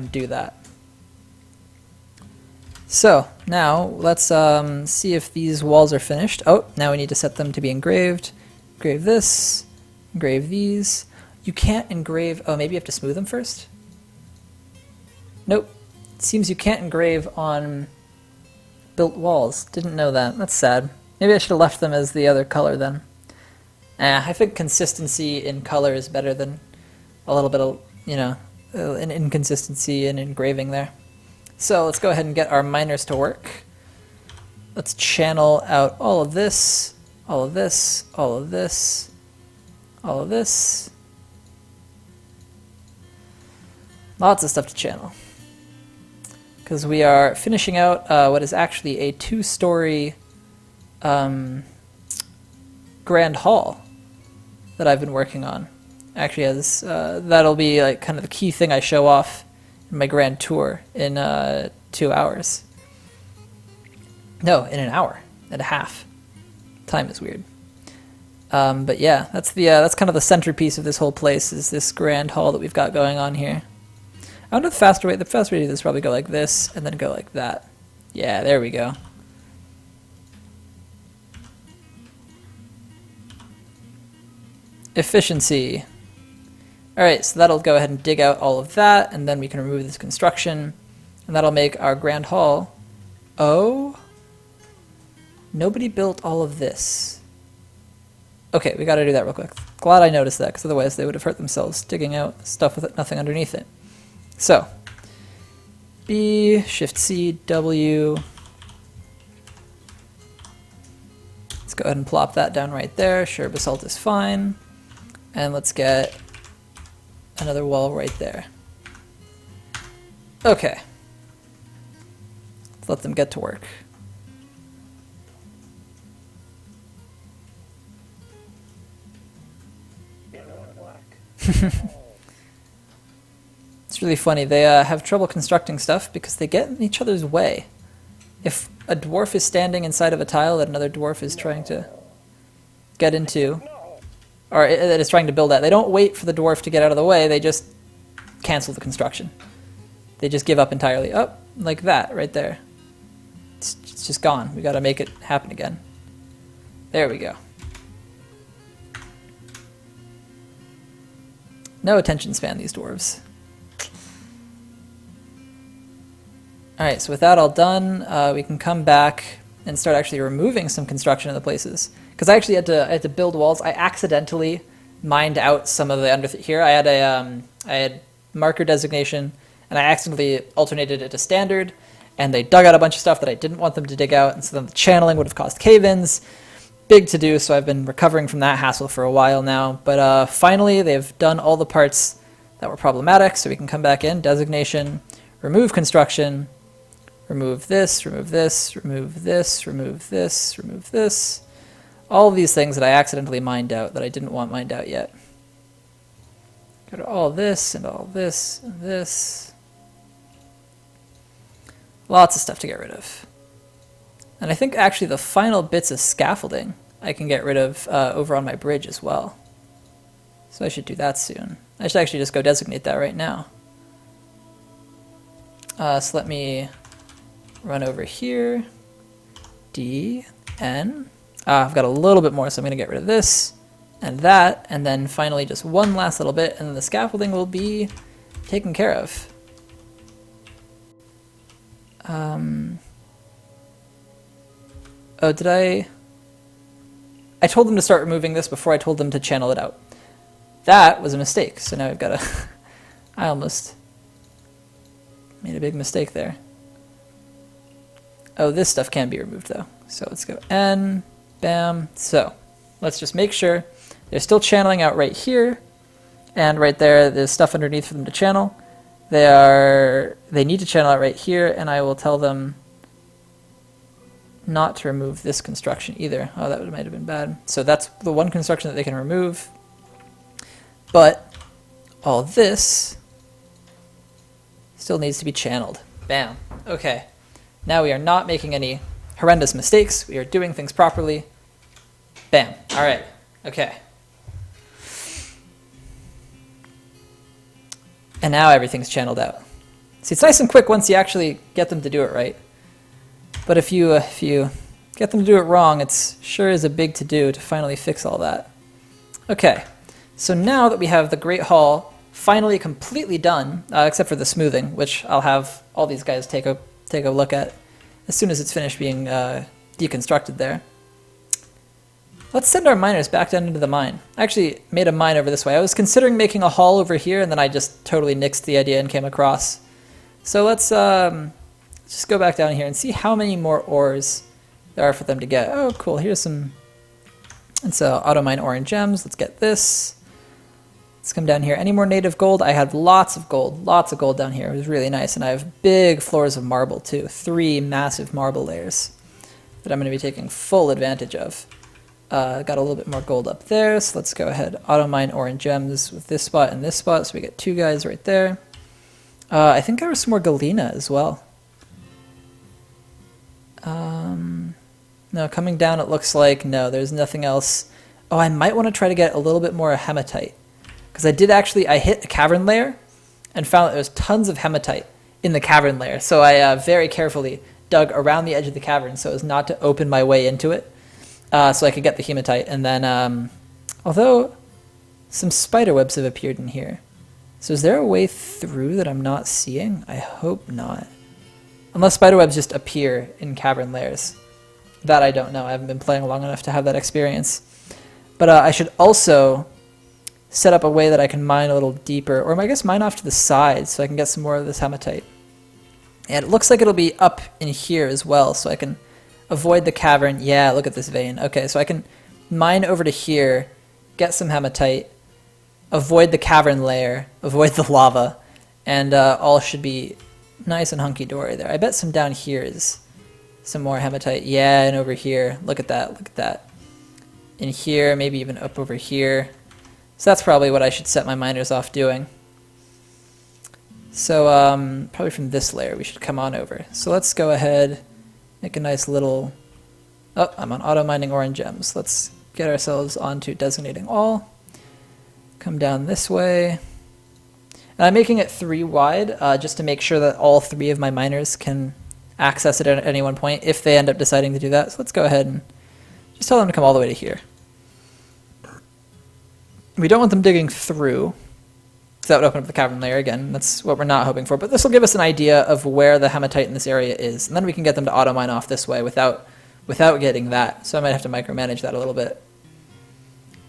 and do that. So now let's see if these walls are finished. Oh, now we need to set them to be engraved. Engrave this, engrave these. You can't engrave, oh, maybe you have to smooth them first? Nope. It seems you can't engrave on built walls. Didn't know that. That's sad. Maybe I should have left them as the other color then. I think consistency in color is better than a little bit of, you know, an inconsistency in engraving there. So let's go ahead and get our miners to work. Let's channel out all of this, all of this, all of this, all of this. Lots of stuff to channel. Because we are finishing out what is actually a 2-story grand hall that I've been working on. Actually, as that'll be like kind of the key thing I show off in my grand tour in 2 hours. No, in an hour and a half. Time is weird. But yeah, that's kind of the centerpiece of this whole place, is this grand hall that we've got going on here. I wonder the faster way to do this is probably go like this and then go like that. Yeah, there we go. Efficiency. Alright, so that'll go ahead and dig out all of that, and then we can remove this construction, and that'll make our grand hall. Oh? Nobody built all of this. Okay, we gotta do that real quick. Glad I noticed that, because otherwise they would have hurt themselves digging out stuff with nothing underneath it. So, B, Shift C, W. Let's go ahead and plop that down right there. Sure, basalt is fine. And let's get another wall right there. Okay. Let's let them get to work. It's really funny. They have trouble constructing stuff because they get in each other's way. If a dwarf is standing inside of a tile that another dwarf is trying to get into, or that is trying to build at, they don't wait for the dwarf to get out of the way, they just cancel the construction. They just give up entirely. Oh, like that, right there. It's just gone. We gotta make it happen again. There we go. No attention span, these dwarves. Alright, so with that all done, we can come back and start actually removing some construction in the places. Because I actually had to build walls. I accidentally mined out some of the under here. I had marker designation, and I accidentally alternated it to standard, and they dug out a bunch of stuff that I didn't want them to dig out, and so then the channeling would have caused cave-ins. Big to do, so I've been recovering from that hassle for a while now. But finally, they've done all the parts that were problematic, so we can come back in, designation, remove construction, remove this, remove this, remove this, remove this, remove this. All of these things that I accidentally mined out that I didn't want mined out yet. Go to all this and all this and this. Lots of stuff to get rid of. And I think actually the final bits of scaffolding I can get rid of over on my bridge as well. So I should do that soon. I should actually just go designate that right now. So let me run over here. D, N. I've got a little bit more, so I'm going to get rid of this and that, and then finally just one last little bit, and then the scaffolding will be taken care of. Oh, did I told them to start removing this before I told them to channel it out. That was a mistake, so now I've got to... I almost made a big mistake there. Oh, this stuff can be removed, though. So let's go N, bam. So let's just make sure they're still channeling out right here, and right there, there's stuff underneath for them to channel. They need to channel out right here, and I will tell them not to remove this construction either. Oh, that might have been bad. So that's the one construction that they can remove. But all this still needs to be channeled. Bam. Okay. Now we are not making any horrendous mistakes. We are doing things properly. Bam. All right. Okay. And now everything's channeled out. See, it's nice and quick once you actually get them to do it right. But if you get them to do it wrong, it's sure is a big to-do to finally fix all that. Okay, so now that we have the Great Hall finally completely done, except for the smoothing, which I'll have all these guys take a look at as soon as it's finished being deconstructed there. Let's send our miners back down into the mine. I actually made a mine over this way. I was considering making a hall over here, and then I just totally nixed the idea and came across. So let's just go back down here and see how many more ores there are for them to get. Oh, cool. Here's some... Let's auto mine ore and gems. Let's get this. Let's come down here. Any more native gold? I had lots of gold down here. It was really nice. And I have big floors of marble, too. 3 massive marble layers that I'm going to be taking full advantage of. Got a little bit more gold up there, so let's go ahead, auto mine ore and gems with this spot and this spot, so we get 2 guys right there. I think there was some more galena as well. No, coming down it looks like, no, there's nothing else. Oh, I might want to try to get a little bit more hematite, because I hit a cavern layer and found that there was tons of hematite in the cavern layer, so I very carefully dug around the edge of the cavern so as not to open my way into it. So I could get the hematite, and then, although some spider webs have appeared in here. So is there a way through that I'm not seeing? I hope not. Unless spider webs just appear in cavern layers. That I don't know. I haven't been playing long enough to have that experience. But I should also set up a way that I can mine a little deeper, or I guess mine off to the side so I can get some more of this hematite. And it looks like it'll be up in here as well, so I can avoid the cavern. Yeah, look at this vein. Okay, so I can mine over to here, get some hematite, avoid the cavern layer, avoid the lava, and all should be nice and hunky-dory there. I bet some down here is some more hematite. Yeah, and over here. Look at that, look at that. In here, maybe even up over here. So that's probably what I should set my miners off doing. So probably from this layer we should come on over. So let's go ahead, make a nice little... Oh, I'm on auto mining ore and gems. Let's get ourselves onto designating all. Come down this way. And I'm making it 3 wide just to make sure that all 3 of my miners can access it at any one point if they end up deciding to do that. So let's go ahead and just tell them to come all the way to here. We don't want them digging through, because that would open up the cavern layer again. That's what we're not hoping for. But this will give us an idea of where the hematite in this area is. And then we can get them to auto mine off this way without getting that. So I might have to micromanage that a little bit.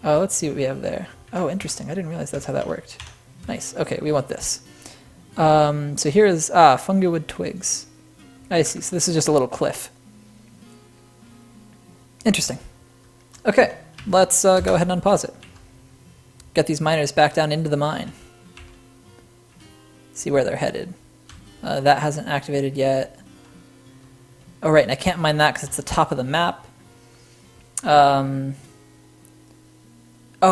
Oh, let's see what we have there. Oh, interesting. I didn't realize that's how that worked. Nice. Okay, we want this. So here is fungiwood twigs. I see. So this is just a little cliff. Interesting. Okay, let's go ahead and unpause it. Get these miners back down into the mine. See where they're headed. That hasn't activated yet. Oh, right, and I can't mine that because it's the top of the map. Oh,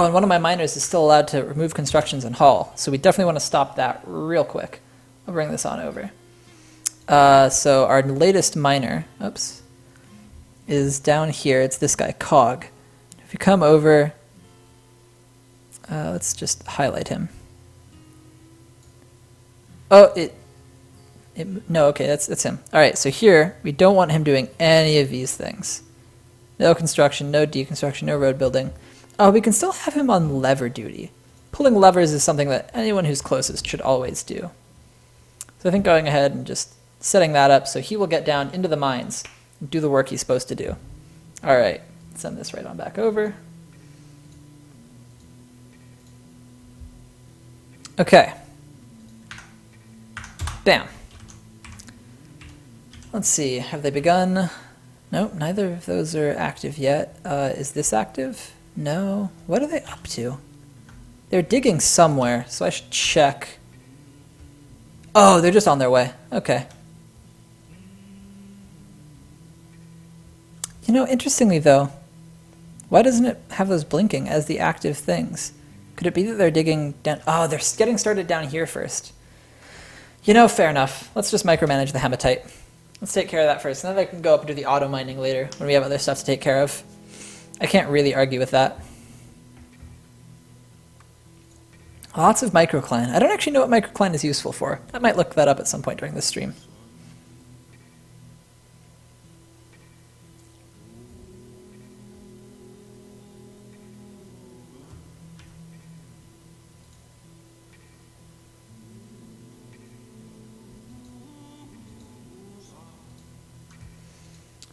and one of my miners is still allowed to remove constructions and haul, so we definitely want to stop that real quick. I'll bring this on over. So our latest miner, oops, is down here. It's this guy, Cog. If you come over, let's just highlight him. Oh, no, okay, that's him. All right, so here, we don't want him doing any of these things. No construction, no deconstruction, no road building. Oh, we can still have him on lever duty. Pulling levers is something that anyone who's closest should always do. So I think going ahead and just setting that up so he will get down into the mines and do the work he's supposed to do. All right, send this right on back over. Okay. Bam. Let's see, have they begun? Nope, neither of those are active yet. Is this active? No. What are they up to? They're digging somewhere, so I should check. Oh, they're just on their way. Okay. You know, interestingly though, why doesn't it have those blinking as the active things? Could it be that they're digging down? Oh, they're getting started down here first. You know, fair enough. Let's just micromanage the hematite. Let's take care of that first, and then I can go up and do the auto mining later when we have other stuff to take care of. I can't really argue with that. Lots of microcline. I don't actually know what microcline is useful for. I might look that up at some point during this stream.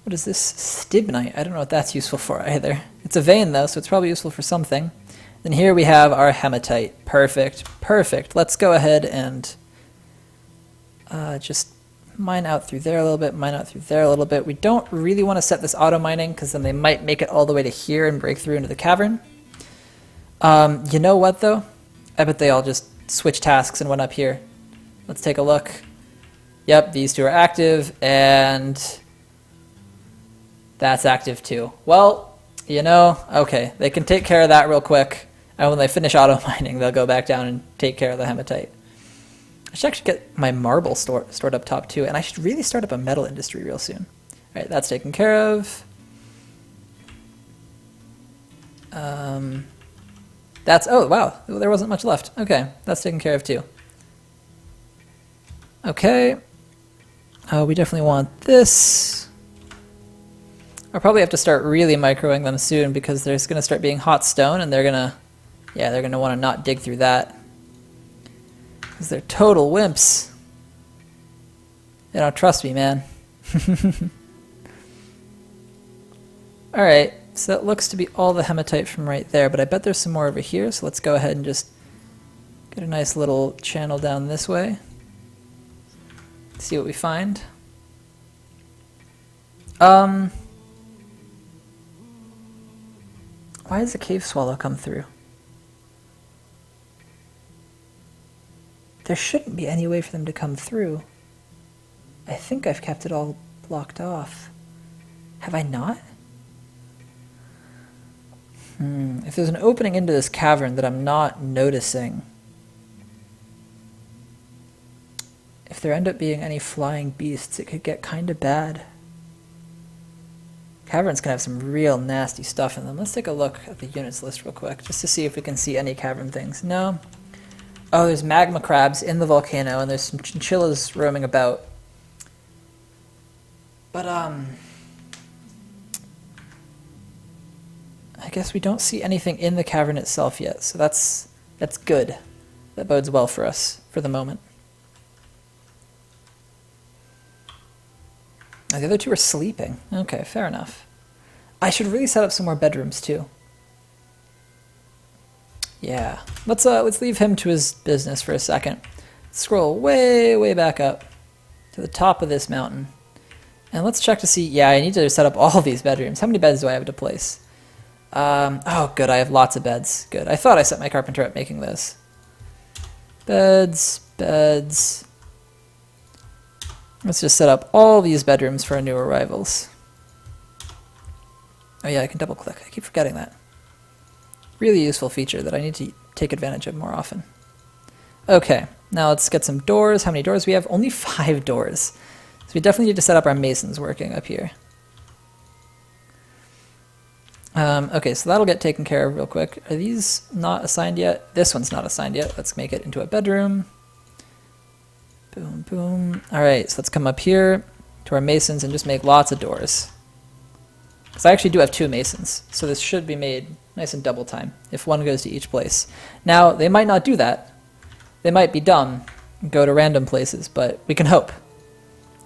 What is this? Stibnite. I don't know what that's useful for either. It's a vein though, so it's probably useful for something. Then here we have our hematite. Perfect. Perfect. Let's go ahead and just mine out through there a little bit, mine out through there a little bit. We don't really want to set this auto mining because then they might make it all the way to here and break through into the cavern. You know what though? I bet they all just switch tasks and went up here. Let's take a look. Yep, these two are active and that's active too. Well, you know, okay, they can take care of that real quick. And when they finish auto mining, they'll go back down and take care of the hematite. I should actually get my marble stored up top too, and I should really start up a metal industry real soon. All right, that's taken care of. That's, oh wow, there wasn't much left. Okay, that's taken care of too. Okay, we definitely want this. I'll probably have to start really microing them soon because there's going to start being hot stone and they're going to, yeah, they're going to want to not dig through that. Because they're total wimps. They don't trust me, man. Alright, so that looks to be all the hematite from right there, but I bet there's some more over here, so let's go ahead and just get a nice little channel down this way. See what we find. Why does the cave swallow come through? There shouldn't be any way for them to come through. I think I've kept it all blocked off. Have I not? If there's an opening into this cavern that I'm not noticing, if there end up being any flying beasts, it could get kind of bad. Caverns can have some real nasty stuff in them. Let's take a look at the units list real quick, just to see if we can see any cavern things. No. Oh, there's magma crabs in the volcano, and there's some chinchillas roaming about. But, I guess we don't see anything in the cavern itself yet, so that's good. That bodes well for us for the moment. Oh, the other two are sleeping. Okay, fair enough. I should really set up some more bedrooms too. Yeah, let's leave him to his business for a second. Scroll way back up to the top of this mountain, and let's check to see. Yeah, I need to set up all these bedrooms. How many beds do I have to place? Oh, good. I have lots of beds. Good. I thought I set my carpenter up making this. Beds. Let's just set up all these bedrooms for our new arrivals. Oh yeah, I can double click. I keep forgetting that. Really useful feature that I need to take advantage of more often. Okay, now let's get some doors. How many doors we have? Only 5 doors. So we definitely need to set up our masons working up here. Okay, so that'll get taken care of real quick. Are these not assigned yet? This one's not assigned yet. Let's make it into a bedroom. Boom, boom. Alright, so let's come up here to our masons and just make lots of doors. Because I actually do have 2 masons, so this should be made nice and double time if one goes to each place. Now, they might not do that. They might be dumb and go to random places, but we can hope.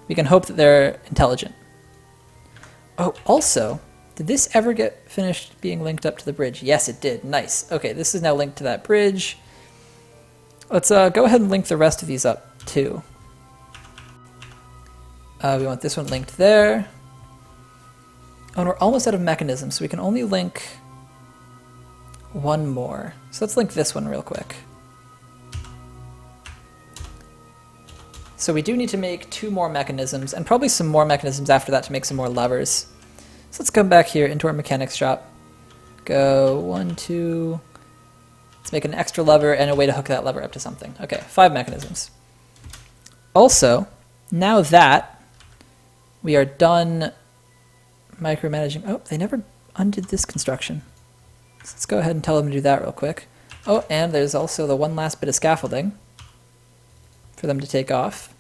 We can hope that they're intelligent. Oh, also, did this ever get finished being linked up to the bridge? Yes, it did. Nice. Okay, this is now linked to that bridge. Let's go ahead and link the rest of these up too. We want this one linked there. Oh, and we're almost out of mechanisms, so we can only link one more. So let's link this one real quick. So we do need to make 2 more mechanisms, and probably some more mechanisms after that to make some more levers. So let's come back here into our mechanics shop. Go 1, 2. Let's make an extra lever and a way to hook that lever up to something. Okay, 5 mechanisms. Also, now that we are done micromanaging... Oh, they never undid this construction. So let's go ahead and tell them to do that real quick. Oh, and there's also the one last bit of scaffolding for them to take off.